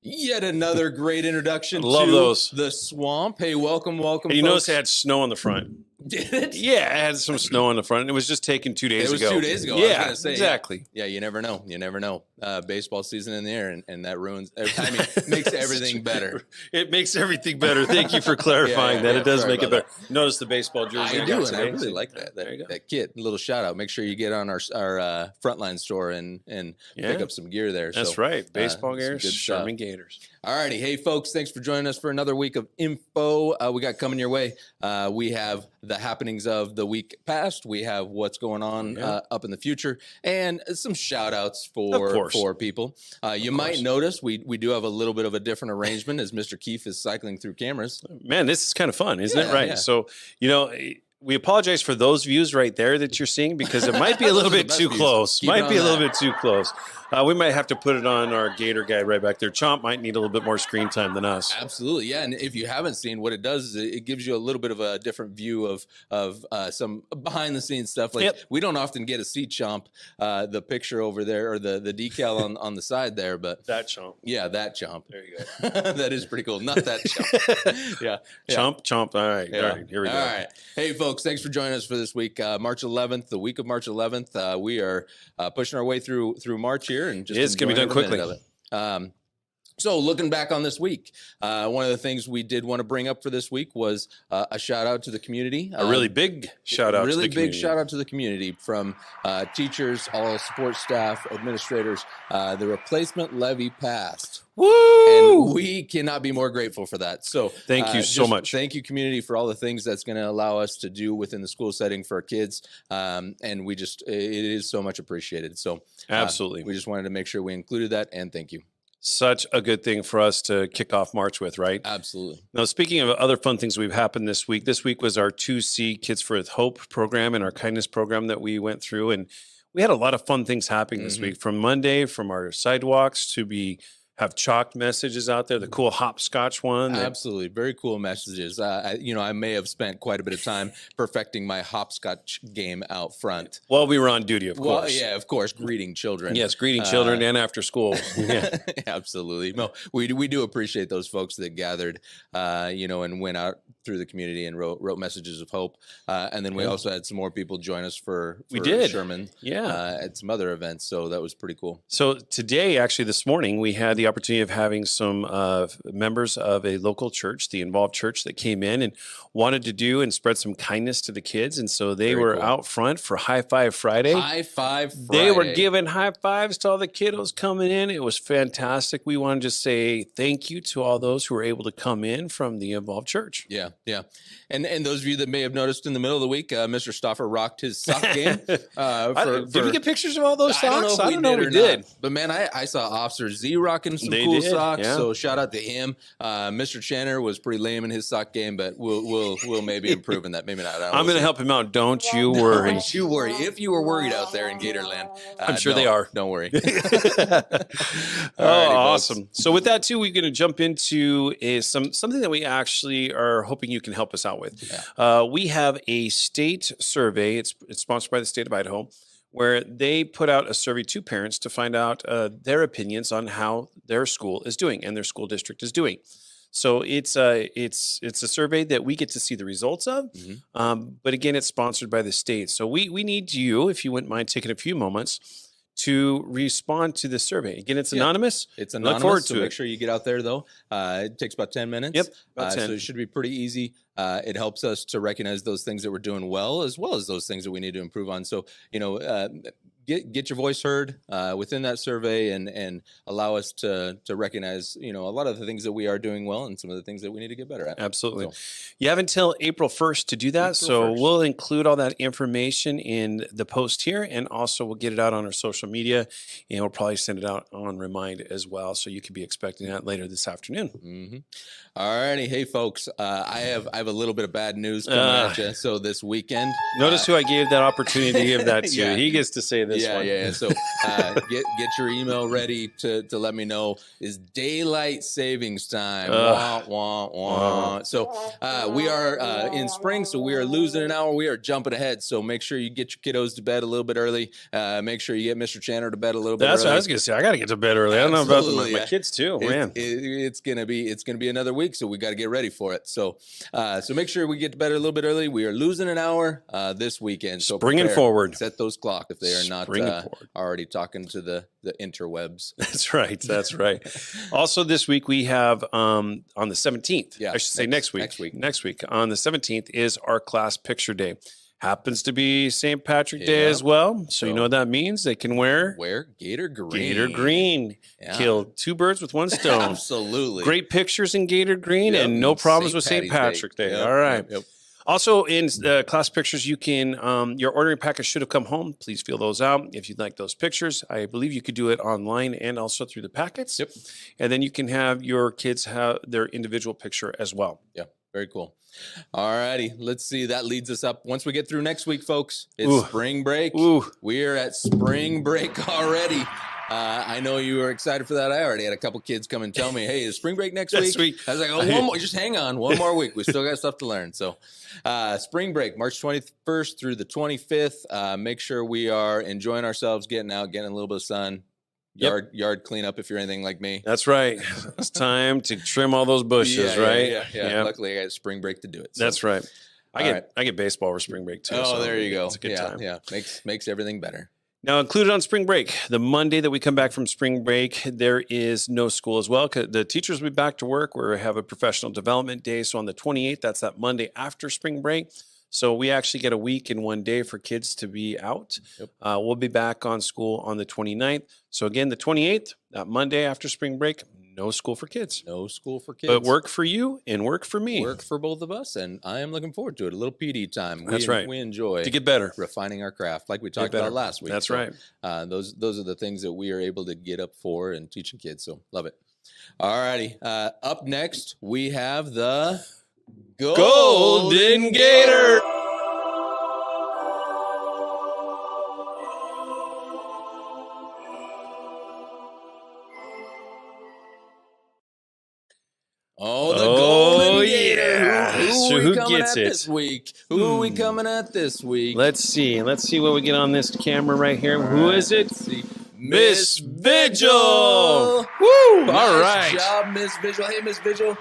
Yet another great introduction Love to those. the swamp. Hey, welcome, And you notice it had snow on the front. Did it? Yeah, it had some snow on the front. It was just taken 2 days ago. It was 2 days ago. Yeah, I was gonna say, exactly. Yeah, you never know. You never know. Baseball season in the air, and that ruins. I mean, makes everything better. It makes everything better. Thank you for clarifying that. It does make it better. Notice the baseball jersey. I do, and I really like that. That kit. A little shout out. Make sure you get on our Frontline store and pick up some gear there. That's right. Baseball gear, Sherman Gators. All righty. Hey, folks, thanks for joining us for another week of info we got coming your way. We have the happenings of the week past. We have what's going on up in the future and some shout outs for people. You might notice we do have a little bit of a different arrangement as Mr. Keefe is cycling through cameras. Man, this is kind of fun, isn't it? Right. Yeah. So, we apologize for those views right there that you're seeing because it might be a little bit too close. Might be a little bit too close. We might have to put it on our Gator guy right back there. Chomp might need a little bit more screen time than us. Absolutely, yeah. And if you haven't seen what it does, is it gives you a little bit of a different view of some behind the scenes stuff. Like we don't often get to see Chomp, the picture over there or the decal on the side there, but that Chomp. Yeah, that Chomp. There you go. That is pretty cool. Not that Chomp. Yeah. Chomp. All right. All right. Here we go. All right. Hey, folks, thanks for joining us for this week, March 11th, the week of March 11th. We are pushing our way through March here, and just it's going to be done quickly. So looking back on this week, one of the things we did want to bring up for this week was a shout out to the community. A really big shout out. Really big shout out to the community from teachers, all support staff, administrators. The replacement levy passed. Woo! And we cannot be more grateful for that. So thank you so much. Thank you, community, for all the things that's going to allow us to do within the school setting for our kids. And it is so much appreciated. So absolutely, we just wanted to make sure we included that, and thank you. Such a good thing for us to kick off March with, right? Absolutely. Now, speaking of other fun things we've happened this week was our 2C Kids for Hope program and our kindness program that we went through. And we had a lot of fun things happening this week. From Monday, from our sidewalks to have chalked messages out there, the cool hopscotch one. Absolutely. Very cool messages. I may have spent quite a bit of time perfecting my hopscotch game out front. While we were on duty, of course. Well, yeah, of course. Greeting children. Yes, greeting children and after school. Yeah. Absolutely. No, we do appreciate those folks that gathered, and went out through the community and wrote messages of hope. And then we also had some more people join us for Sherman at some other events. So that was pretty cool. So today, actually this morning, we had the opportunity of having some members of a local church, the Involved Church, that came in and wanted to do and spread some kindness to the kids. And so they were out front for High Five Friday. High Five Friday. They were giving high fives to all the kiddos coming in. It was fantastic. We want to just say thank you to all those who were able to come in from the Involved Church. Yeah. Yeah. And those of you that may have noticed in the middle of the week, Mr. Stauffer rocked his sock game. Did we get pictures of all those socks? I don't know if we did. But man, I saw Officer Z rocking some cool socks. Yeah. So shout out to him. Mr. Channer was pretty lame in his sock game, but we'll maybe improve in that. Maybe not. I'm going to help him out. Don't you worry. Don't you worry. If you were worried out there in Gatorland, I'm sure they are. Don't worry. Awesome. So with that too, we're going to jump into something that we actually are hoping you can help us out with. Yeah. We have a state survey. It's sponsored by the state of Idaho, where they put out a survey to parents to find out their opinions on how their school is doing and their school district is doing. So it's a survey that we get to see the results of, but again, it's sponsored by the state. So we need you, if you wouldn't mind taking a few moments to respond to the survey. Again, it's anonymous. It's anonymous. Look forward to make sure you get out there, though. It takes about 10 minutes. Yep, about 10. So it should be pretty easy. It helps us to recognize those things that we're doing well as those things that we need to improve on. So, get your voice heard within that survey and allow us to recognize, a lot of the things that we are doing well and some of the things that we need to get better at. Absolutely. So, you have until April 1st to do that. We'll include all that information in the post here, and also we'll get it out on our social media, and we'll probably send it out on Remind as well. So you could be expecting that later this afternoon. Mm-hmm. All righty. Hey, folks, I have a little bit of bad news coming at you. So this weekend. Notice who I gave that opportunity to give that to. He gets to say this. this one. Yeah. So get your email ready to let me know. Is daylight savings time? Wah, wah, wah. So we are in spring, so we are losing an hour. We are jumping ahead. So make sure you get your kiddos to bed a little bit early. Make sure you get Mr. Chandler to bed a little bit That's early. what I was gonna say. I got to get to bed early. I don't know about my kids too, man. It's gonna be another week, so we got to get ready for it. So make sure we get to bed a little bit early. We are losing an hour this weekend. So Bringing forward. Set those clocks if they are not already talking to the interwebs. That's right. That's right. Also, this week we have on the 17th. Yeah, I should say next week on the 17th is our class picture day. Happens to be St. Patrick Day as well. So you know what that means? They can wear Gator Green. Gator Green. Yeah. Kill two birds with one stone. Absolutely. Great pictures in Gator Green and no problems with St. Patrick Day. All right. Also, in class pictures, you can, your ordering package should have come home. Please fill those out. If you'd like those pictures, I believe you could do it online and also through the packets. Yep. And then you can have your kids have their individual picture as well. Yeah, very cool. All righty, let's see. That leads us up. Once we get through next week, folks, it's spring break. We are at spring break already. I know you were excited for that. I already had a couple kids come and tell me, hey, is spring break next week? I was like, oh, one more, just hang on. One more week. We still got stuff to learn. So spring break, March 21st through the 25th. Make sure we are enjoying ourselves, getting out, getting a little bit of sun. Yard cleanup if you're anything like me. That's right. It's time to trim all those bushes, right? Yeah. Luckily, I got spring break to do it. So. That's right. I get baseball for spring break too. Oh, so there you go. It's a good time. Yeah, makes everything better. Now, included on spring break, the Monday that we come back from spring break, there is no school as well. The teachers will be back to work. We have a professional development day. So on the 28th, that's that Monday after spring break. So we actually get a week in one day for kids to be out. Yep. We'll be back on school on the 29th. So again, the 28th, that Monday after spring break, no school for kids. No school for kids. But work for you and work for me. Work for both of us, and I am looking forward to it. A little PD time. That's right. We enjoy to get better, refining our craft, like we talked about last week. That's right. Those are the things that we are able to get up for and teaching kids. So love it. All righty. Up next, we have the Golden Gator. Oh, the Golden Gator. Yeah. Who gets it this week? Who are we coming at this week? Let's see what we get on this camera right here. Who is it? Let's see. Miss Vigil. Woo! All right. Nice job, Miss Vigil. Hey, Miss Vigil.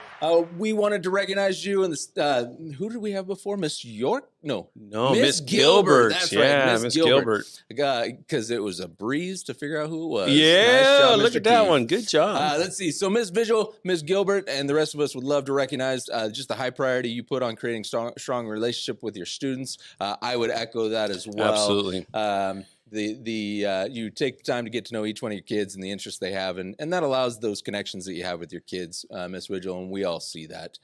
We wanted to recognize you in the. Who did we have before? Miss York? No, Miss Gilbert. That's right, Miss Gilbert. Because it was a breeze to figure out who it was. Yeah, nice job, look Mr. at that Keefe. one. Good job. Let's see. So Miss Vigil, Miss Gilbert, and the rest of us would love to recognize just the high priority you put on creating strong relationship with your students. I would echo that as well. Absolutely. You take the time to get to know each one of your kids and the interests they have, and that allows those connections that you have with your kids, Miss Vigil, and we all see that.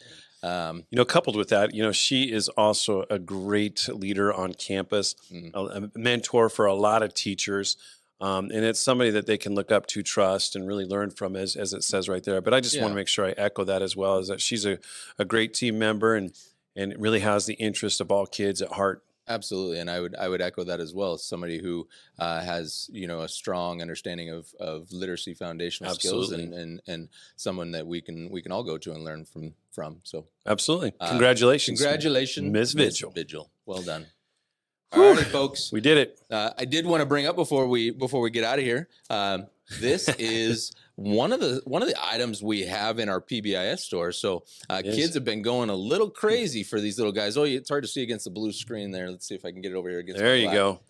Coupled with that, she is also a great leader on campus, a mentor for a lot of teachers. And it's somebody that they can look up to, trust, and really learn from, as it says right there. But I just want to make sure I echo that as well, is that she's a great team member and really has the interest of all kids at heart. Absolutely, and I would echo that as well. As somebody who has a strong understanding of literacy foundational skills, and someone that we can all go to and learn from. So absolutely, congratulations, Miss Vigil. Well done. All right, folks, we did it. I did want to bring up before we get out of here. This is one of the items we have in our PBIS store. So kids have been going a little crazy for these little guys. Oh, it's hard to see against the blue screen there. Let's see if I can get it over here against. There you go.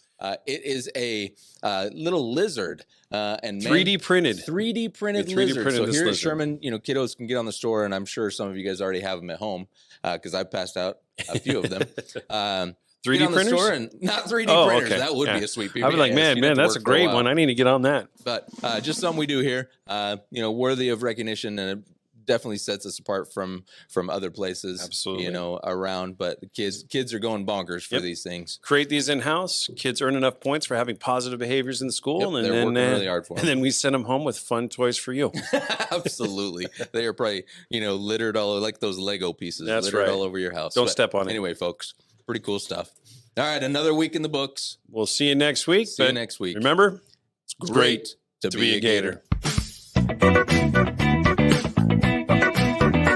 It is a little lizard and 3D printed. 3D printed lizard. So here at Sherman, kiddos can get on the store, and I'm sure some of you guys already have them at home because I've passed out a few of them. 3D printers? Store and not 3D printers. Okay. That would be a sweet PBIS. I'd be like, man, that's a great one. I need to get on that. But just something we do here, worthy of recognition, and it definitely sets us apart from other places. Absolutely. Around. But the kids are going bonkers for these things. Create these in-house. Kids earn enough points for having positive behaviors in the school, and they're then working really hard for them. And then we send them home with fun toys for you. Absolutely. They are probably littered all like those Lego pieces. That's littered right. all over your house. Don't step on it. Anyway, folks. Pretty cool stuff. All right, another week in the books. We'll see you next week. See you next week. Remember, it's great to be a Gator.